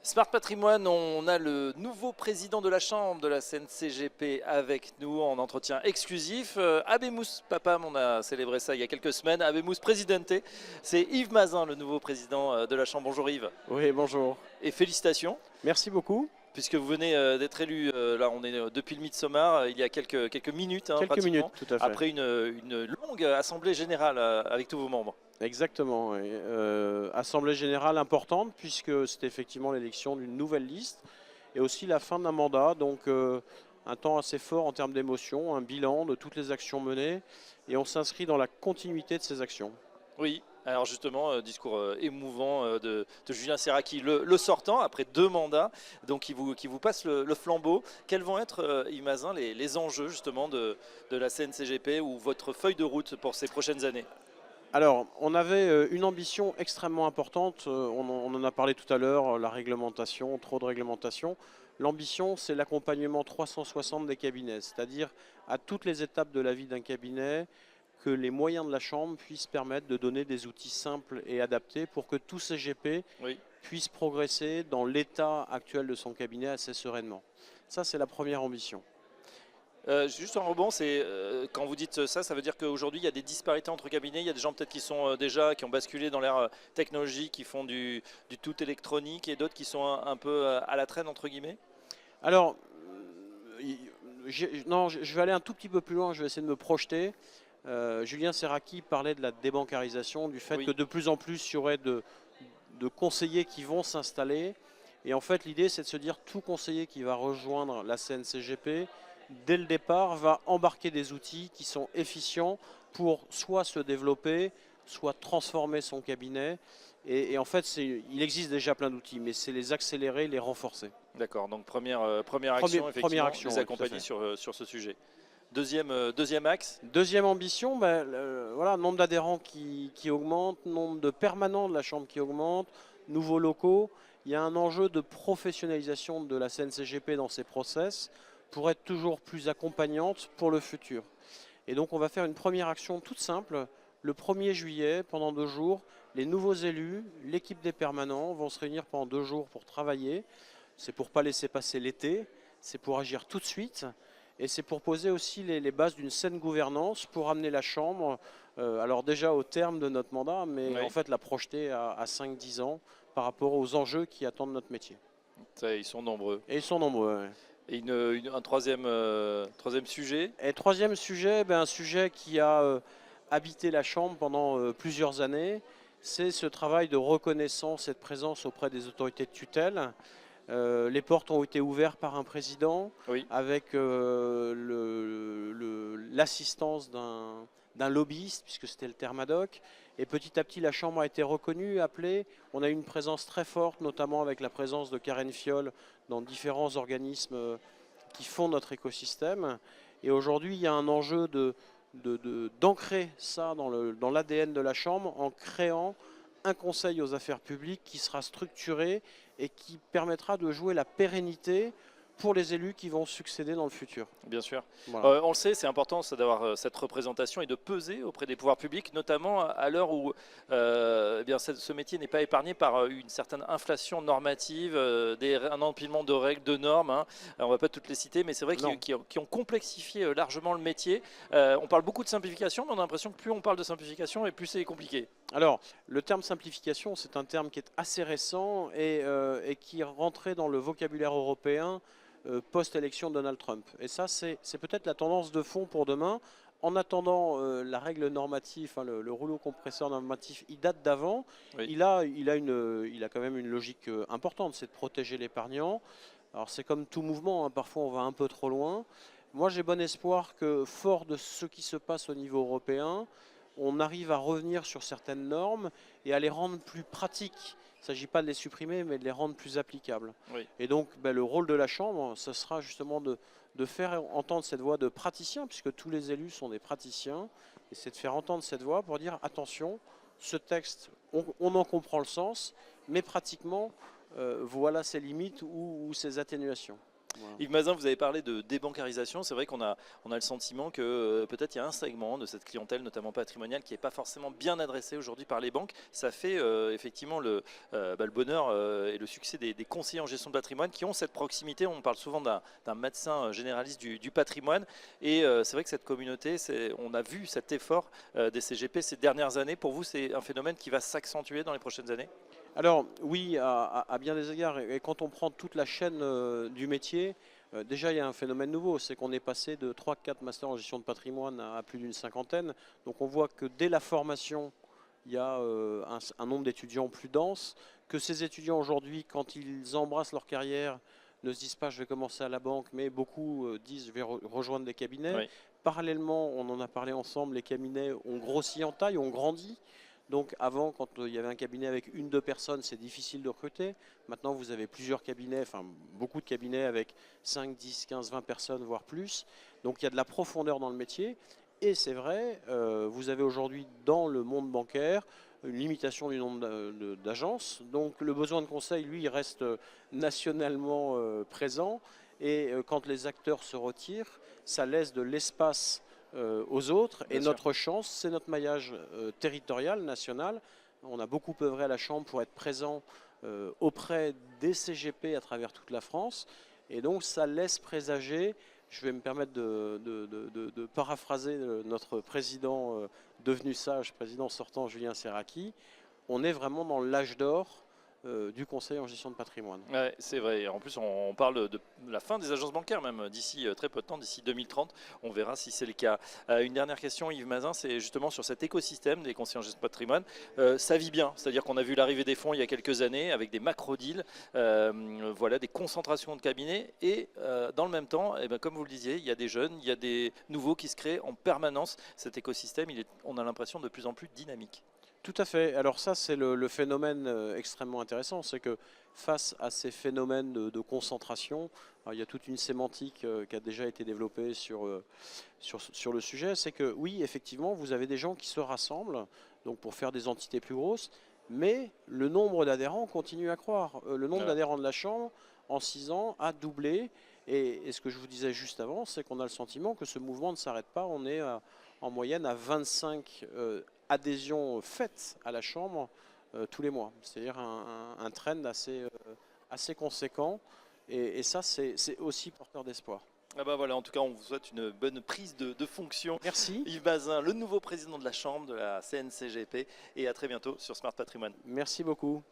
Smart Patrimoine, on a le nouveau président de la Chambre de la CNCGP avec nous en entretien exclusif. Habemus Papam, on a célébré ça il y a quelques semaines. Habemus Presidente, c'est Yves Mazin, le nouveau président de la Chambre. Bonjour Yves. Oui, bonjour. Et félicitations. Merci beaucoup. Puisque vous venez d'être élu, là on est depuis le Midsommar, il y a quelques minutes, Quelques minutes, tout à fait. après une longue assemblée générale avec tous vos membres. Exactement. Et, assemblée générale importante puisque c'est effectivement l'élection d'une nouvelle liste et aussi la fin d'un mandat. Donc un temps assez fort en termes d'émotion, un bilan de toutes les actions menées et on s'inscrit dans la continuité de ces actions. Oui, alors justement, discours émouvant de Julien Serracchi, le sortant, après 2 mandats, donc qui vous passe le flambeau. Quels vont être, Yves Mazin, les enjeux justement de la CNCGP ou votre feuille de route pour ces prochaines années? Alors, on avait une ambition extrêmement importante, on en a parlé tout à l'heure, la réglementation, trop de réglementation. L'ambition, c'est l'accompagnement 360 des cabinets, c'est-à-dire à toutes les étapes de la vie d'un cabinet, que les moyens de la Chambre puissent permettre de donner des outils simples et adaptés pour que tout CGP puisse progresser dans l'état actuel de son cabinet assez sereinement. Ça, c'est la première ambition. Juste en rebond, quand vous dites ça, ça veut dire qu'aujourd'hui il y a des disparités entre cabinets. Il y a des gens peut-être qui sont qui ont basculé dans l'ère technologique, qui font du tout électronique, et d'autres qui sont un peu à la traîne entre guillemets. Alors, non, je vais aller un tout petit peu plus loin. Je vais essayer de me projeter. Julien Serracchi parlait de la débancarisation, du fait que de plus en plus il y aurait de conseillers qui vont s'installer. Et en fait, l'idée, c'est de se dire tout conseiller qui va rejoindre la CNCGP, dès le départ, va embarquer des outils qui sont efficients pour soit se développer, soit transformer son cabinet. Et en fait, il existe déjà plein d'outils, mais c'est les accélérer, les renforcer. D'accord, donc première action, effectivement, les accompagner sur ce sujet. Deuxième axe. Deuxième ambition, voilà, nombre d'adhérents qui augmente, nombre de permanents de la Chambre qui augmente, nouveaux locaux. Il y a un enjeu de professionnalisation de la CNCGP dans ses process pour être toujours plus accompagnante pour le futur. Et donc on va faire une première action toute simple. Le 1er juillet, pendant 2 jours, les nouveaux élus, l'équipe des permanents vont se réunir pendant 2 jours pour travailler. C'est pour ne pas laisser passer l'été, c'est pour agir tout de suite. Et c'est pour poser aussi les bases d'une saine gouvernance pour amener la Chambre, alors déjà au terme de notre mandat, mais en fait la projeter à 5-10 ans par rapport aux enjeux qui attendent notre métier. Ça, ils sont nombreux. Et ils sont nombreux, oui. Et un troisième sujet. Et troisième sujet, un sujet qui a habité la Chambre pendant plusieurs années, c'est ce travail de reconnaissance et de présence auprès des autorités de tutelle. Les portes ont été ouvertes par un président avec l'assistance d'un lobbyiste, puisque c'était le Thermadoc. Et petit à petit, la Chambre a été reconnue, appelée. On a eu une présence très forte, notamment avec la présence de Karen Fiol dans différents organismes qui font notre écosystème. Et aujourd'hui, il y a un enjeu d'ancrer ça dans l'ADN de la Chambre en créant un conseil aux affaires publiques qui sera structuré et qui permettra de jouer la pérennité pour les élus qui vont succéder dans le futur. Bien sûr. Voilà. On le sait, c'est important d'avoir cette représentation et de peser auprès des pouvoirs publics, notamment à l'heure où ce métier n'est pas épargné par une certaine inflation normative, un empilement de règles, de normes. Hein. On ne va pas toutes les citer, mais c'est vrai qui ont complexifié largement le métier. On parle beaucoup de simplification, mais on a l'impression que plus on parle de simplification et plus c'est compliqué. Alors, le terme simplification, c'est un terme qui est assez récent et qui est rentré dans le vocabulaire européen post-élection de Donald Trump. Et ça, c'est peut-être la tendance de fond pour demain. En attendant, la règle normative, le rouleau compresseur normatif, il date d'avant. Il a quand même une logique importante, c'est de protéger l'épargnant. Alors c'est comme tout mouvement, hein, parfois on va un peu trop loin. Moi j'ai bon espoir que, fort de ce qui se passe au niveau européen, on arrive à revenir sur certaines normes et à les rendre plus pratiques. Il ne s'agit pas de les supprimer, mais de les rendre plus applicables. Et donc, le rôle de la Chambre, ce sera justement de faire entendre cette voix de praticien, puisque tous les élus sont des praticiens, et c'est de faire entendre cette voix pour dire, attention, ce texte, on en comprend le sens, mais pratiquement, voilà ses limites ou ses atténuations. Voilà. Yves Mazin, vous avez parlé de débancarisation. C'est vrai qu'on a le sentiment que peut-être il y a un segment de cette clientèle, notamment patrimoniale, qui n'est pas forcément bien adressé aujourd'hui par les banques. Ça fait effectivement le bonheur et le succès des conseillers en gestion de patrimoine qui ont cette proximité. On parle souvent d'un médecin généraliste du patrimoine. Et c'est vrai que cette communauté, on a vu cet effort des CGP ces dernières années. Pour vous, c'est un phénomène qui va s'accentuer dans les prochaines années? Alors oui, à bien des égards, et quand on prend toute la chaîne du métier, déjà il y a un phénomène nouveau, c'est qu'on est passé de 3-4 masters en gestion de patrimoine à plus d'une cinquantaine. Donc on voit que dès la formation, il y a un nombre d'étudiants plus dense, que ces étudiants aujourd'hui, quand ils embrassent leur carrière, ne se disent pas je vais commencer à la banque, mais beaucoup disent je vais rejoindre des cabinets. Oui. Parallèlement, on en a parlé ensemble, les cabinets ont grossi en taille, ont grandi. Donc avant, quand il y avait un cabinet avec 1-2 personnes, c'est difficile de recruter. Maintenant, vous avez plusieurs cabinets, enfin beaucoup de cabinets avec 5, 10, 15, 20 personnes, voire plus. Donc il y a de la profondeur dans le métier. Et c'est vrai, vous avez aujourd'hui dans le monde bancaire une limitation du nombre d'agences. Donc le besoin de conseil, lui, il reste nationalement présent. Et quand les acteurs se retirent, ça laisse de l'espace aux autres. Bien Et sûr. notre chance, c'est notre maillage territorial, national. On a beaucoup œuvré à la Chambre pour être présent auprès des CGP à travers toute la France. Et donc ça laisse présager, je vais me permettre de paraphraser notre président devenu sage, président sortant Julien Serraki, on est vraiment dans l'âge d'or du conseil en gestion de patrimoine. Ouais, c'est vrai. Et en plus, on parle de la fin des agences bancaires, même d'ici très peu de temps, d'ici 2030. On verra si c'est le cas. Une dernière question, Yves Mazin, c'est justement sur cet écosystème des conseillers en gestion de patrimoine. Ça vit bien, c'est-à-dire qu'on a vu l'arrivée des fonds il y a quelques années avec des macro-deals, voilà, des concentrations de cabinets. Et dans le même temps, eh ben, comme vous le disiez, il y a des jeunes, il y a des nouveaux qui se créent en permanence. Cet écosystème, on a l'impression de plus en plus dynamique. Tout à fait. Alors ça, c'est le phénomène extrêmement intéressant. C'est que face à ces phénomènes de concentration, alors il y a toute une sémantique qui a déjà été développée sur le sujet. C'est que oui, effectivement, vous avez des gens qui se rassemblent donc pour faire des entités plus grosses, mais le nombre d'adhérents continue à croître. Le nombre Voilà. d'adhérents de la Chambre, en 6 ans, a doublé. Et ce que je vous disais juste avant, c'est qu'on a le sentiment que ce mouvement ne s'arrête pas. On est en moyenne à 25 adhésions faites à la Chambre tous les mois. C'est-à-dire un trend assez conséquent. Et ça, c'est aussi porteur d'espoir. Ah bah voilà, en tout cas, on vous souhaite une bonne prise de fonction. Merci. Yves Mazin, le nouveau président de la Chambre de la CNCGP. Et à très bientôt sur Smart Patrimoine. Merci beaucoup.